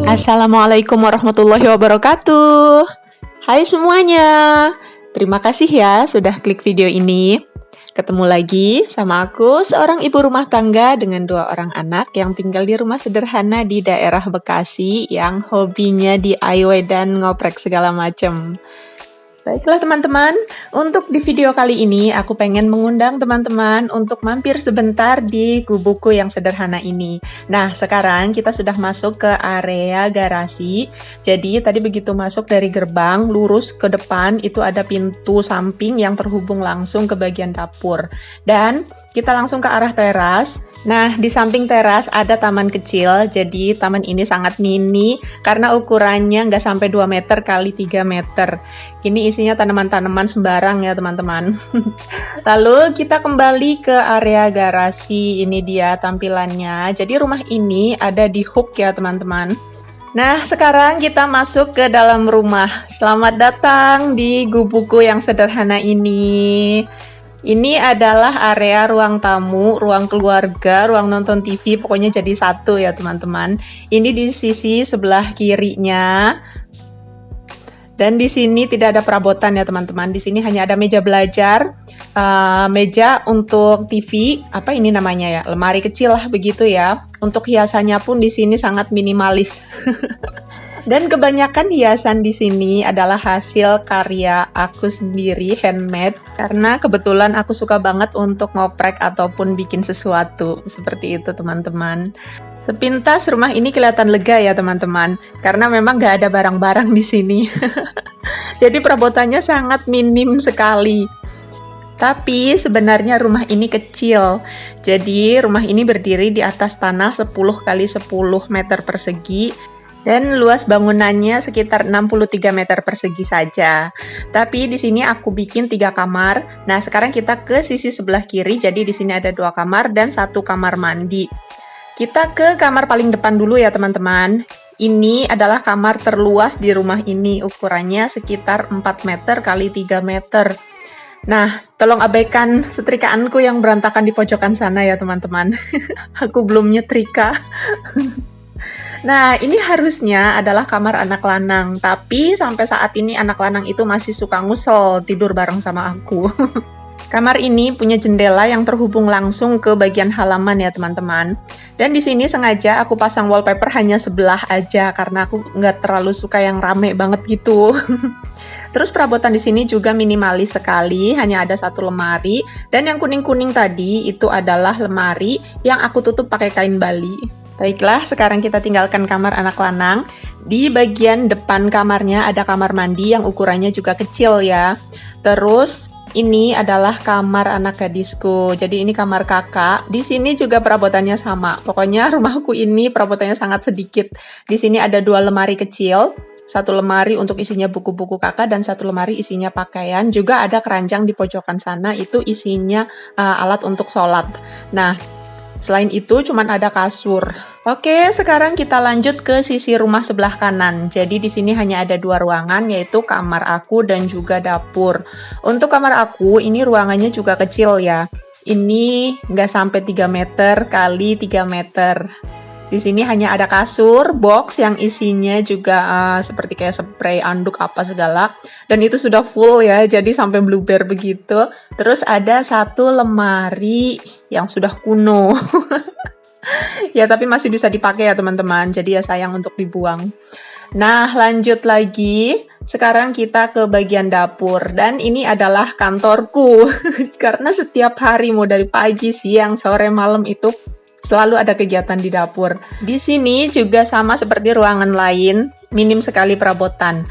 Assalamualaikum warahmatullahi wabarakatuh. Hai semuanya. Terima kasih ya sudah klik video ini. Ketemu lagi sama aku, seorang ibu rumah tangga dengan 2 orang anak yang tinggal di rumah sederhana di daerah Bekasi yang hobinya DIY dan ngoprek segala macam. Baiklah teman-teman, untuk di video kali ini aku pengen mengundang teman-teman untuk mampir sebentar di gubuku yang sederhana ini. Nah, sekarang kita sudah masuk ke area garasi. Jadi tadi begitu masuk dari gerbang, lurus ke depan itu ada pintu samping yang terhubung langsung ke bagian dapur. Dan kita langsung ke arah teras. Nah, di samping teras ada taman kecil, jadi taman ini sangat mini karena ukurannya nggak sampai 2 meter kali 3 meter. Ini isinya tanaman-tanaman sembarang ya teman-teman. Lalu kita kembali ke area garasi, ini dia tampilannya. Jadi rumah ini ada di hook ya teman-teman. Nah, sekarang kita masuk ke dalam rumah. Selamat datang di gubuku yang sederhana ini. Ini adalah area ruang tamu, ruang keluarga, ruang nonton TV, pokoknya jadi satu ya teman-teman. Ini di sisi sebelah kirinya. Dan di sini tidak ada perabotan ya teman-teman. Di sini hanya ada meja belajar, meja untuk TV, apa ini namanya ya, lemari kecil lah begitu ya. Untuk hiasannya pun di sini sangat minimalis. Dan kebanyakan hiasan di sini adalah hasil karya aku sendiri, handmade. Karena kebetulan aku suka banget untuk ngoprek ataupun bikin sesuatu. Seperti itu teman-teman. Sepintas rumah ini kelihatan lega ya teman-teman. Karena memang gak ada barang-barang di sini. Jadi perabotannya sangat minim sekali. Tapi sebenarnya rumah ini kecil. Jadi rumah ini berdiri di atas tanah 10 kali 10 meter persegi. Dan luas bangunannya sekitar 63 meter persegi saja. Tapi di sini aku bikin 3 kamar. Nah, sekarang kita ke sisi sebelah kiri. Jadi di sini ada 2 kamar dan 1 kamar mandi. Kita ke kamar paling depan dulu ya, teman-teman. Ini adalah kamar terluas di rumah ini. Ukurannya sekitar 4 meter kali 3 meter. Nah, tolong abaikan setrikaanku yang berantakan di pojokan sana ya, teman-teman. Aku belum nyetrika. Nah, ini harusnya adalah kamar anak lanang, tapi sampai saat ini anak lanang itu masih suka ngusel tidur bareng sama aku. Kamar ini punya jendela yang terhubung langsung ke bagian halaman ya teman-teman. Dan di sini sengaja aku pasang wallpaper hanya sebelah aja karena aku nggak terlalu suka yang rame banget gitu. Terus perabotan di sini juga minimalis sekali, hanya ada 1 lemari. Dan yang kuning-kuning tadi itu adalah lemari yang aku tutup pakai kain bali. Baiklah, sekarang kita tinggalkan kamar anak lanang. Di bagian depan kamarnya ada kamar mandi yang ukurannya juga kecil ya. Terus ini adalah kamar anak gadisku. Jadi ini kamar kakak. Di sini juga perabotannya sama. Pokoknya rumahku ini perabotannya sangat sedikit. Di sini ada 2 lemari kecil. 1 lemari untuk isinya buku-buku kakak dan 1 lemari isinya pakaian. Juga ada keranjang di pojokan sana, itu isinya alat untuk sholat. Nah, selain itu cuman ada kasur. Oke, sekarang kita lanjut ke sisi rumah sebelah kanan. Jadi di sini hanya ada 2 ruangan, yaitu kamar aku dan juga dapur. Untuk kamar aku, ini ruangannya juga kecil ya. Ini nggak sampai 3 meter kali 3 meter. Di sini hanya ada kasur, box yang isinya juga seperti kayak spray, anduk, apa segala. Dan itu sudah full ya, jadi sampai blueberry begitu. Terus ada 1 lemari yang sudah kuno. Ya, tapi masih bisa dipakai ya teman-teman, jadi ya sayang untuk dibuang. Nah, lanjut lagi. Sekarang kita ke bagian dapur. Dan ini adalah kantorku. Karena setiap hari, mau dari pagi, siang, sore, malam itu selalu ada kegiatan di dapur. Di sini juga sama seperti ruangan lain, minim sekali perabotan.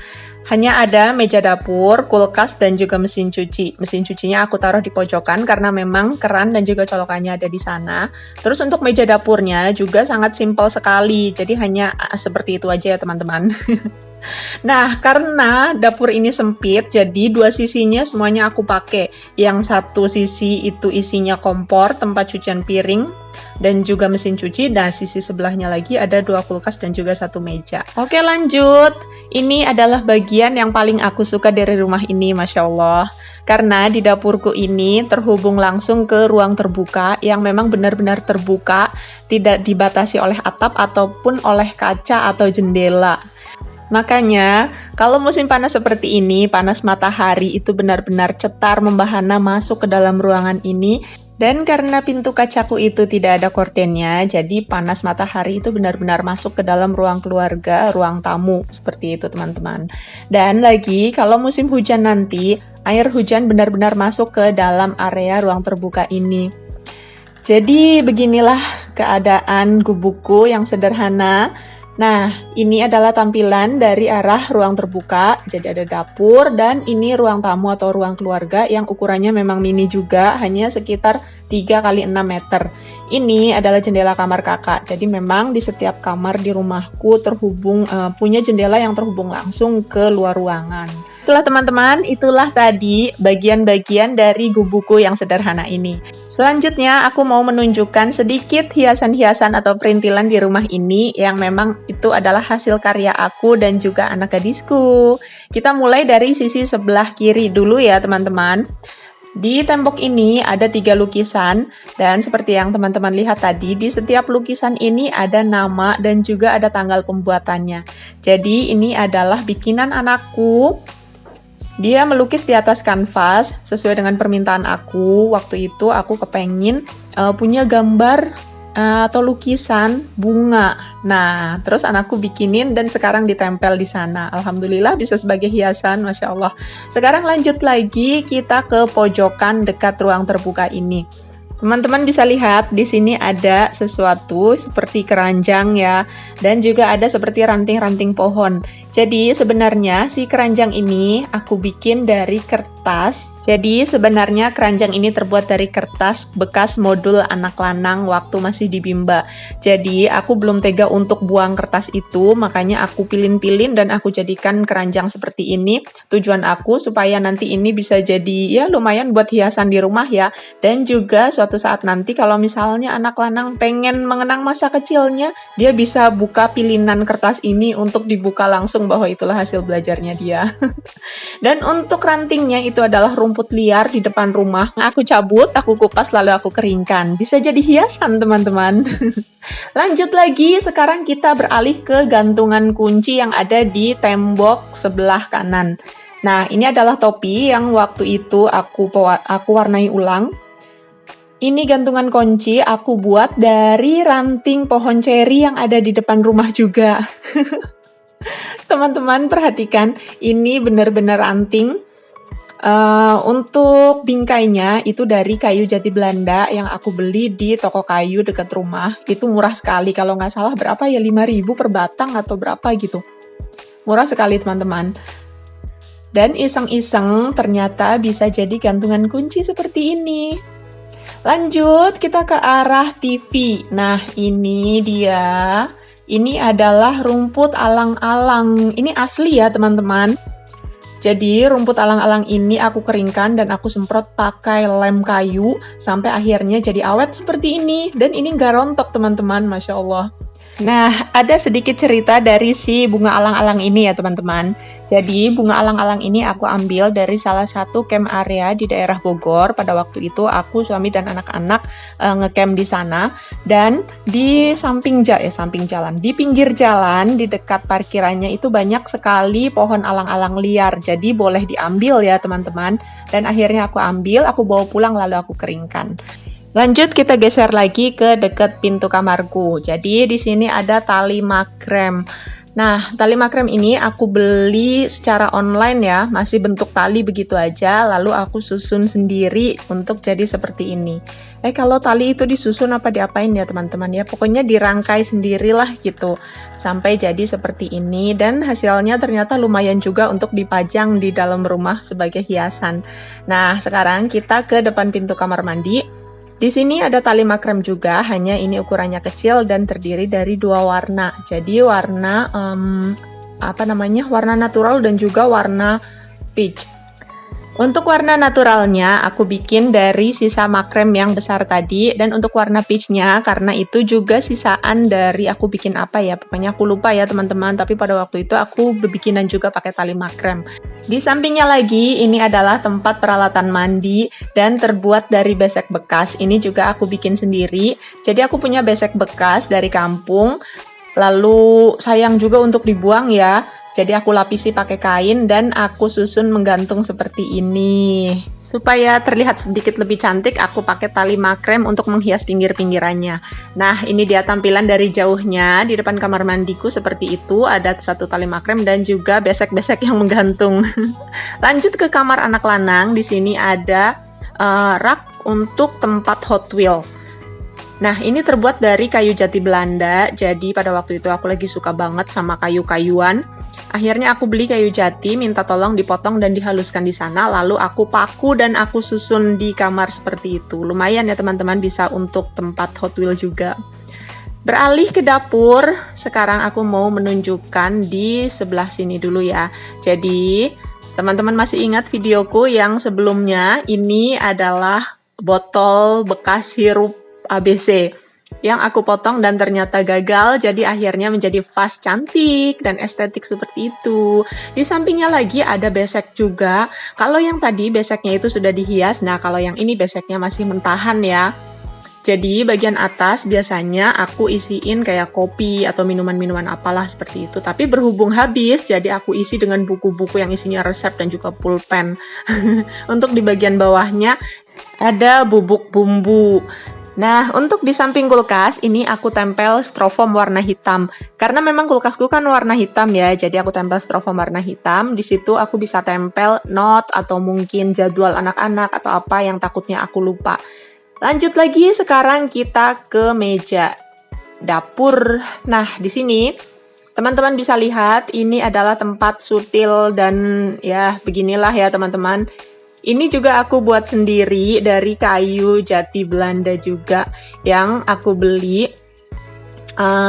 Hanya ada meja dapur, kulkas, dan juga mesin cuci. Mesin cucinya aku taruh di pojokan karena memang keran dan juga colokannya ada di sana. Terus untuk meja dapurnya juga sangat simpel sekali. Jadi hanya seperti itu aja ya teman-teman. Nah, karena dapur ini sempit, jadi dua sisinya semuanya aku pakai. Yang satu sisi itu isinya kompor, tempat cucian piring, dan juga mesin cuci. Dan sisi sebelahnya lagi ada dua kulkas dan juga satu meja. Oke, lanjut. Ini adalah bagian yang paling aku suka dari rumah ini, Masya Allah. Karena di dapurku ini terhubung langsung ke ruang terbuka yang memang benar-benar terbuka, tidak dibatasi oleh atap ataupun oleh kaca atau jendela. Makanya, kalau musim panas seperti ini, panas matahari itu benar-benar cetar membahana masuk ke dalam ruangan ini. Dan karena pintu kacaku itu tidak ada kordennya, jadi panas matahari itu benar-benar masuk ke dalam ruang keluarga, ruang tamu. Seperti itu, teman-teman. Dan lagi, kalau musim hujan nanti, air hujan benar-benar masuk ke dalam area ruang terbuka ini. Jadi, beginilah keadaan gubukku yang sederhana. Nah, ini adalah tampilan dari arah ruang terbuka. Jadi ada dapur dan ini ruang tamu atau ruang keluarga yang ukurannya memang mini juga, hanya sekitar 3 x 6 meter. Ini adalah jendela kamar kakak. Jadi memang di setiap kamar di rumahku punya jendela yang terhubung langsung ke luar ruangan. Itulah teman-teman, itulah tadi bagian-bagian dari gubukku yang sederhana ini. Selanjutnya aku mau menunjukkan sedikit hiasan-hiasan atau perintilan di rumah ini yang memang itu adalah hasil karya aku dan juga anak gadisku. Kita mulai dari sisi sebelah kiri dulu ya teman-teman. Di tembok ini ada 3 lukisan dan seperti yang teman-teman lihat tadi, di setiap lukisan ini ada nama dan juga ada tanggal pembuatannya. Jadi ini adalah bikinan anakku. Dia melukis di atas kanvas sesuai dengan permintaan aku. Waktu itu aku kepengen punya gambar atau lukisan bunga. Nah, terus anakku bikinin dan sekarang ditempel di sana. Alhamdulillah bisa sebagai hiasan, Masya Allah. Sekarang lanjut lagi kita ke pojokan dekat ruang terbuka ini. Teman-teman bisa lihat di sini ada sesuatu seperti keranjang ya, dan juga ada seperti ranting-ranting pohon. Jadi sebenarnya si keranjang ini aku bikin dari kertas. Jadi sebenarnya keranjang ini terbuat dari kertas bekas modul anak lanang waktu masih di Bimba. Jadi aku belum tega untuk buang kertas itu, makanya aku pilin-pilin dan aku jadikan keranjang seperti ini. Tujuan aku supaya nanti ini bisa jadi ya lumayan buat hiasan di rumah ya, dan juga suatu saat nanti kalau misalnya anak lanang pengen mengenang masa kecilnya, dia bisa buka pilinan kertas ini untuk dibuka langsung bahwa itulah hasil belajarnya dia. Dan untuk rantingnya itu adalah rumput liar di depan rumah. Aku cabut, aku kupas lalu aku keringkan. Bisa jadi hiasan teman-teman. Lanjut lagi, sekarang kita beralih ke gantungan kunci yang ada di tembok sebelah kanan. Nah, ini adalah topi yang waktu itu aku warnai ulang. Ini gantungan kunci aku buat dari ranting pohon ceri yang ada di depan rumah juga. Teman-teman perhatikan, ini benar-benar ranting. Untuk bingkainya itu dari kayu jati Belanda yang aku beli di toko kayu dekat rumah. Itu murah sekali, kalau nggak salah berapa ya, 5.000 per batang atau berapa gitu. Murah sekali teman-teman. Dan iseng-iseng ternyata bisa jadi gantungan kunci seperti ini. Lanjut kita ke arah TV. Nah ini dia. Ini adalah rumput alang-alang. Ini asli ya teman-teman. Jadi rumput alang-alang ini aku keringkan dan aku semprot pakai lem kayu sampai akhirnya jadi awet seperti ini. Dan ini nggak rontok teman-teman, Masya Allah. Nah, ada sedikit cerita dari si bunga alang-alang ini ya teman-teman. Jadi bunga alang-alang ini aku ambil dari salah satu camp area di daerah Bogor. Pada waktu itu aku, suami dan anak-anak ngecamp di sana. Dan di samping jalan, di pinggir jalan di dekat parkirannya itu banyak sekali pohon alang-alang liar. Jadi boleh diambil ya teman-teman. Dan akhirnya aku ambil, aku bawa pulang lalu aku keringkan. Lanjut kita geser lagi ke dekat pintu kamarku. Jadi di sini ada tali makrem. Nah, tali makrem ini aku beli secara online ya, masih bentuk tali begitu aja, lalu aku susun sendiri untuk jadi seperti ini. Kalau tali itu disusun apa diapain ya teman-teman ya, pokoknya dirangkai sendirilah gitu, sampai jadi seperti ini, dan hasilnya ternyata lumayan juga untuk dipajang di dalam rumah sebagai hiasan. Nah, sekarang kita ke depan pintu kamar mandi. Di sini ada tali makrem juga, hanya ini ukurannya kecil dan terdiri dari 2 warna. Jadi warna warna natural dan juga warna peach. Untuk warna naturalnya aku bikin dari sisa makrem yang besar tadi, dan untuk warna peachnya karena itu juga sisaan dari aku bikin pokoknya aku lupa ya teman-teman, tapi pada waktu itu aku bikinan juga pakai tali makrem. Di sampingnya lagi ini adalah tempat peralatan mandi dan terbuat dari besek bekas. Ini juga aku bikin sendiri. Jadi aku punya besek bekas dari kampung, lalu sayang juga untuk dibuang ya. Jadi aku lapisi pakai kain dan aku susun menggantung seperti ini. Supaya terlihat sedikit lebih cantik, aku pakai tali makrem untuk menghias pinggir-pinggirannya. Nah, ini dia tampilan dari jauhnya. Di depan kamar mandiku seperti itu, ada satu tali makrem dan juga besek-besek yang menggantung. Lanjut ke kamar anak lanang, di sini ada rak untuk tempat Hot Wheel. Nah, ini terbuat dari kayu jati Belanda. Jadi pada waktu itu aku lagi suka banget sama kayu-kayuan. Akhirnya aku beli kayu jati, minta tolong dipotong dan dihaluskan di sana, lalu aku paku dan aku susun di kamar seperti itu. Lumayan ya teman-teman, bisa untuk tempat Hot Wheel juga. Beralih ke dapur, sekarang aku mau menunjukkan di sebelah sini dulu ya. Jadi, teman-teman masih ingat videoku yang sebelumnya? Ini adalah botol bekas sirup ABC yang aku potong dan ternyata gagal, jadi akhirnya menjadi vas cantik dan estetik seperti itu. Di sampingnya lagi ada besek juga. Kalau yang tadi beseknya itu sudah dihias, nah kalau yang ini beseknya masih mentahan ya. Jadi bagian atas biasanya aku isiin kayak kopi atau minuman-minuman apalah seperti itu. Tapi berhubung habis, jadi aku isi dengan buku-buku yang isinya resep dan juga pulpen. Untuk di bagian bawahnya ada bubuk bumbu. Nah, untuk di samping kulkas, ini aku tempel styrofoam warna hitam. Karena memang kulkasku kan warna hitam ya, jadi aku tempel styrofoam warna hitam. Di situ aku bisa tempel note atau mungkin jadwal anak-anak atau apa yang takutnya aku lupa. Lanjut lagi, sekarang kita ke meja dapur. Nah, di sini teman-teman bisa lihat, ini adalah tempat sutil dan ya beginilah ya teman-teman. Ini juga aku buat sendiri dari kayu jati Belanda juga yang aku beli.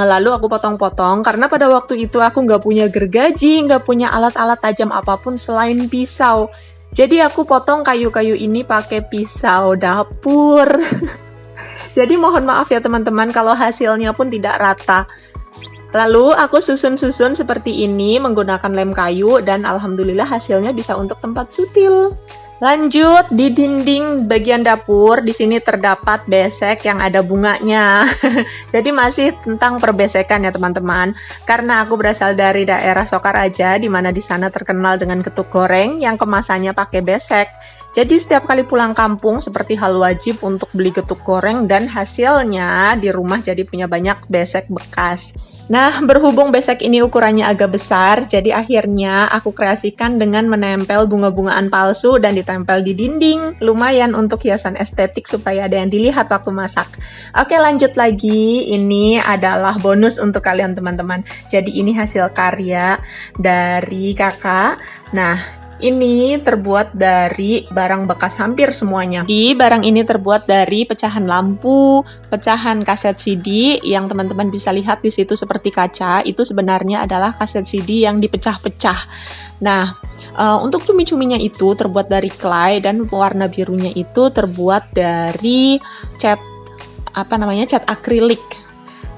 Lalu aku potong-potong karena pada waktu itu aku nggak punya gergaji, nggak punya alat-alat tajam apapun selain pisau. Jadi aku potong kayu-kayu ini pakai pisau dapur. Jadi mohon maaf ya teman-teman kalau hasilnya pun tidak rata. Lalu aku susun-susun seperti ini menggunakan lem kayu dan alhamdulillah hasilnya bisa untuk tempat sutil. Lanjut di dinding bagian dapur, di sini terdapat besek yang ada bunganya. Jadi masih tentang perbesekan ya teman-teman. Karena aku berasal dari daerah Sokaraja, di mana di sana terkenal dengan getuk goreng yang kemasannya pakai besek. Jadi setiap kali pulang kampung seperti hal wajib untuk beli getuk goreng dan hasilnya di rumah jadi punya banyak besek bekas. Nah, berhubung besek ini ukurannya agak besar, jadi akhirnya aku kreasikan dengan menempel bunga-bungaan palsu dan ditempel di dinding. Lumayan untuk hiasan estetik supaya ada yang dilihat waktu masak. Oke, lanjut lagi. Ini adalah bonus untuk kalian teman-teman. Jadi ini hasil karya dari kakak. Nah, ini terbuat dari barang bekas hampir semuanya. Di barang ini terbuat dari pecahan lampu, pecahan kaset CD yang teman-teman bisa lihat di situ seperti kaca. Itu sebenarnya adalah kaset CD yang dipecah-pecah. Nah, untuk cumi-cuminya itu terbuat dari clay dan warna birunya itu terbuat dari cat akrilik.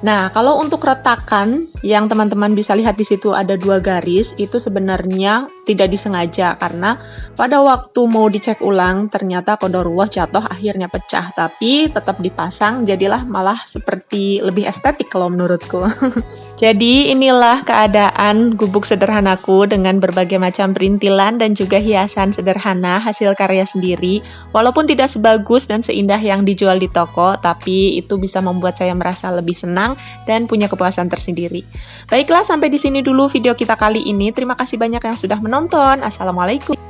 Nah, kalau untuk retakan yang teman-teman bisa lihat di situ ada 2 garis, itu sebenarnya tidak disengaja karena pada waktu mau dicek ulang ternyata qadarullah jatuh akhirnya pecah, tapi tetap dipasang jadilah malah seperti lebih estetik kalau menurutku. Jadi inilah keadaan gubuk sederhanaku dengan berbagai macam perintilan dan juga hiasan sederhana hasil karya sendiri. Walaupun tidak sebagus dan seindah yang dijual di toko, tapi itu bisa membuat saya merasa lebih senang dan punya kepuasan tersendiri. Baiklah, sampai di sini dulu video kita kali ini. Terima kasih banyak yang sudah menonton. Assalamualaikum.